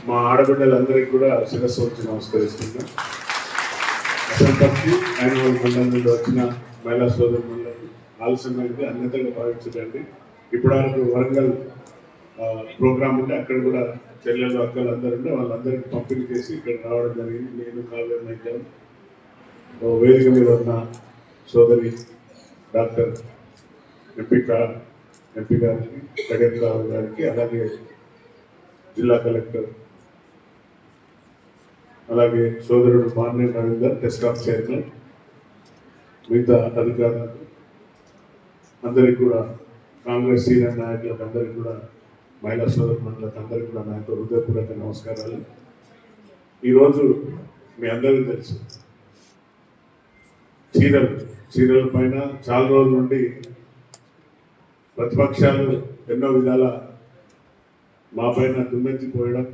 మా ఆడబిడ్డలందరికీ కూడా శిరస్సు వచ్చి నమస్కరిస్తున్నా. అసలు యాన్యువల్ మండలం నుండి వచ్చిన మహిళా సోదరులకు ఆలస్యమైంది, అన్యతగా భావించదండి. ఇప్పటివరకు వరంగల్ ప్రోగ్రామ్ ఉంటే అక్కడ కూడా చెల్లెలు అక్కలు అందరూ ఉంటే వాళ్ళందరికీ పంపిణీ చేసి ఇక్కడ రావడం జరిగింది. నేను కావ్యం వేదిక మీద ఉన్న సోదరి డాక్టర్ ఎంపీ గారికి, కడియం రావు గారికి, అలాగే జిల్లా కలెక్టర్, అలాగే సోదరుడు మార్నే రవీందర్, టెస్కాప్ చైర్మన్, మిగతా అధికారులకు అందరికీ కూడా, కాంగ్రెస్ సీనియర్ నాయకులకు అందరికీ కూడా, మహిళా సోదరులకు అందరికీ కూడా నా యొక్క హృదయపూర్వక నమస్కారాలు. ఈరోజు మీ అందరికీ తెలుసు, చీరల పైన చాలా రోజుల నుండి ప్రతిపక్షాలు ఎన్నో విధాల మా పైన దుమ్మెత్తిపోయడం,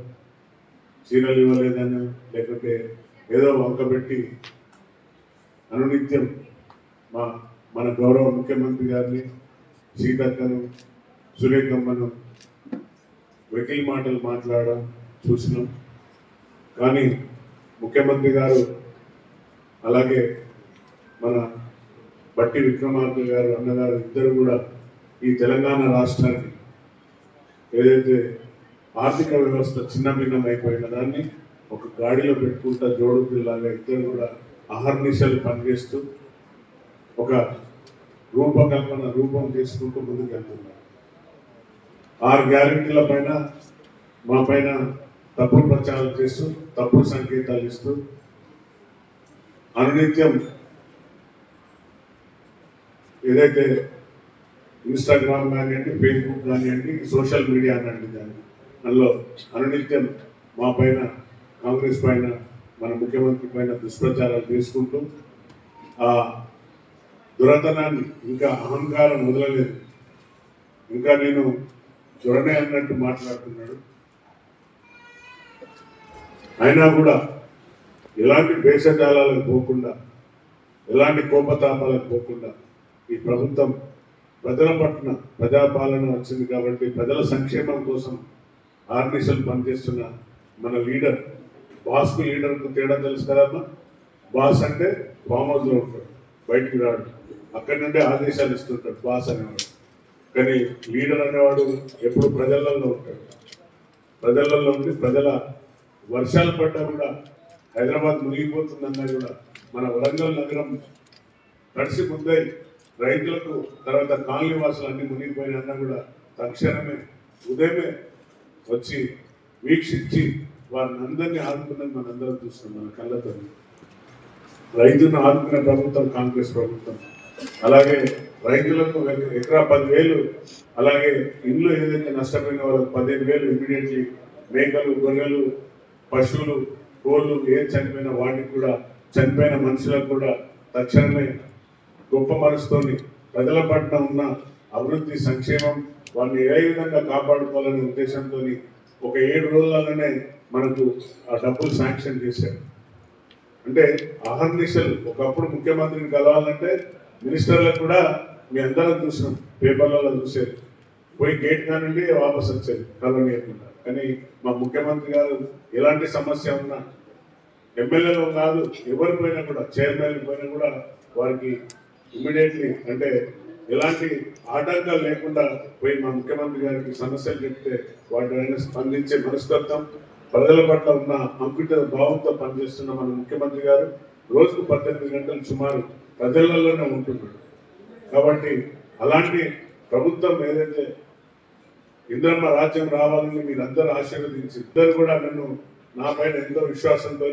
చీరలు ఇవ్వలేదని లేకపోతే ఏదో వంకబెట్టి అనునిత్యం మన గౌరవ ముఖ్యమంత్రి గారిని, సీతక్కను, సురేఖమ్మను వెకిలి మాటలు మాట్లాడడం చూసినాం. కానీ ముఖ్యమంత్రి గారు అలాగే మన బట్టి విక్రమార్క గారు అన్నగారు ఇద్దరు కూడా ఈ తెలంగాణ రాష్ట్రానికి ఏదైతే ఆర్థిక వ్యవస్థ చిన్న భిన్నం అయిపోయిన దాన్ని ఒక గాడిలో పెట్టుకుంటా జోడులాగా ఇద్దరు కూడా అహర్నిశలు పనిచేస్తూ ఒక రూపం చేసుకుంటూ ముందుకు వెళ్తున్నారు. 6 గ్యారెంటీల పైన మా పైన తప్పుడు ప్రచారం చేస్తూ తప్పుడు సంకేతాలు ఇస్తూ అనునిత్యం ఏదైతే ఇన్స్టాగ్రామ్ కానివ్వండి, ఫేస్బుక్ కానివ్వండి, సోషల్ మీడియా అనండి దానిలో అనునిత్యం మా పైన, కాంగ్రెస్ పైన, మన ముఖ్యమంత్రి పైన దుష్ప్రచారాలు తీసుకుంటూ ఆ దురతనాన్ని, ఇంకా అహంకారం వదలలేదు, ఇంకా నేను జ్వరనే అన్నట్టు మాట్లాడుతున్నాడు. అయినా కూడా ఎలాంటి భేషజాలకు పోకుండా, ఎలాంటి కోపతాపాలకు పోకుండా ఈ ప్రభుత్వం ప్రజల పట్ల ప్రజాపాలన వచ్చింది కాబట్టి ప్రజల సంక్షేమం కోసం ఆర్నిషలు పనిచేస్తున్న మన లీడర్, బాస్కు లీడర్కు తేడా తెలుసు కదమ్మా. బాస్ అంటే ఫామ్ హౌస్లో ఉంటాడు, బయటికి రాడు, అక్కడి నుండే ఆదేశాలు ఇస్తుంటాడు బాస్ అనేవాడు. కానీ లీడర్ అనేవాడు ఎప్పుడు ప్రజలలో ఉంటాడు. ప్రజలలో ఉండి ప్రజల వర్షాలు పడ్డా కూడా, హైదరాబాద్ మునిగిపోతుందన్నా కూడా, మన వరంగల్ నగరం తడిసి ముద్దై రైతులకు, తర్వాత కాలనీ వాసులు అన్ని మునిగిపోయినా కూడా తక్షణమే ఉదయమే వచ్చి వీక్షించి వారిని అందరినీ ఆదుకున్నది మనందరం చూస్తున్నాం మన కళ్ళతో. రైతులను ఆదుకునే ప్రభుత్వం కాంగ్రెస్ ప్రభుత్వం. అలాగే రైతులకు ఎకరా 10,000, అలాగే ఇండ్లు ఏదైతే నష్టపోయిన వాళ్ళకి 15,000 ఇమీడియట్లీ, మేకలు, గొర్రెలు, పశువులు, కోళ్ళు ఏం చనిపోయిన వాటికి కూడా, చనిపోయిన మనుషులకు కూడా తక్షణమే గొప్ప మనసుతోని ప్రజల పట్ల ఉన్న అభివృద్ధి, సంక్షేమం వాళ్ళని ఏ విధంగా కాపాడుకోవాలనే ఉద్దేశంతో ఒక 7 రోజులలోనే మనకు ఆ డబ్బులు శాంక్షన్ చేశారు. అంటే అహర్నిశలు ఒకప్పుడు ముఖ్యమంత్రిని కలవాలంటే మినిస్టర్లకు కూడా మీ అందరం చూసినాం, పేపర్లలో చూసేది, పోయి గేట్ కానివ్వండి వాపస్ వచ్చేది కలవనీయకుండా. కానీ మా ముఖ్యమంత్రి గారు ఎలాంటి సమస్య ఉన్నా, ఎమ్మెల్యేలు కాదు ఎవరి పోయినా కూడా, చైర్మన్ పోయినా కూడా వారికి ఇమ్మీడియట్లీ, అంటే ఎలాంటి ఆటంకాలు లేకుండా పోయి మా ముఖ్యమంత్రి గారికి సమస్యలు చెప్తే వాటిని స్పందించే మనస్తత్వం, ప్రజల పట్ల ఉన్న అంకిత భావంతో పనిచేస్తున్న మన ముఖ్యమంత్రి గారు రోజుకు 18 గంటలు సుమారు ప్రజలలోనే ఉంటున్నాడు. కాబట్టి అలాంటి ప్రభుత్వం ఏదైతే ఇంద్రమ్మ రాజ్యం రావాలని మీరందరూ ఆశీర్వదించి, ఇద్దరు కూడా నన్ను నా పైన ఎంతో విశ్వాసంతో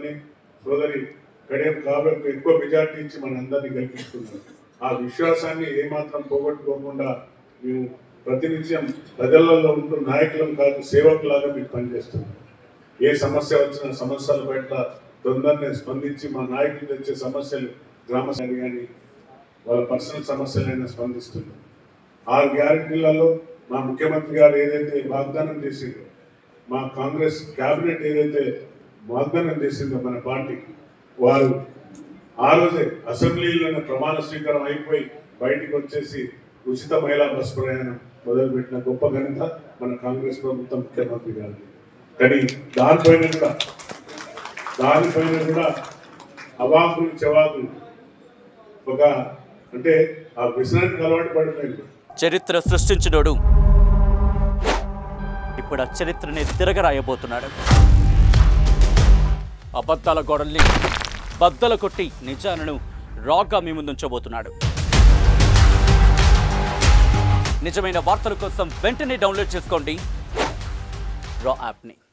సోదరి కడియం కాబట్టి ఎక్కువ మెజార్టీ ఇచ్చి మనందరినీ గెలిపిస్తున్నారు. ఆ విశ్వాసాన్ని ఏమాత్రం పోగొట్టుకోకుండా మేము ప్రతినిత్యం ప్రజలలో ఉంటూ నాయకులం కాదు, సేవకులాగా మీకు పనిచేస్తున్నాం. ఏ సమస్య వచ్చినా సమస్యల పట్ల తొందరనే స్పందించి మా నాయకులు తెచ్చే సమస్యలు, గ్రామ సభ కానీ వాళ్ళ పర్సనల్ సమస్యలైనా స్పందిస్తున్నాం. 6 గ్యారెంటీలలో మా ముఖ్యమంత్రి గారు ఏదైతే వాగ్దానం చేసిందో, మా కాంగ్రెస్ క్యాబినెట్ ఏదైతే వాగ్దానం చేసిందో మన పార్టీకి, వారు ఆ రోజే అసెంబ్లీలోనే ప్రమాణ స్వీకారం అయిపోయి బయటికి వచ్చేసి ఉచిత మహిళా బస్ ప్రయాణం మొదలుపెట్టిన గొప్ప ఘనత మన కాంగ్రెస్ ప్రభుత్వం ముఖ్యమంత్రి గారిది. కానీ దానిపైన కూడా అవాకులు చెవాకులు ఒక అంటే ఆ వ్యసనానికి అలవాటు పడిపోయింది. చరిత్ర సృష్టించినోడు ఇప్పుడు ఆ చరిత్రని తిరగరాయబోతున్నాడు. అబద్ధాల గోడల్ని బద్దలు కొట్టి నిజాలను రాగా మీ ముందుంచబోతున్నాడు. నిజమైన వార్తల కోసం వెంటనే డౌన్లోడ్ చేసుకోండి రా యాప్ని.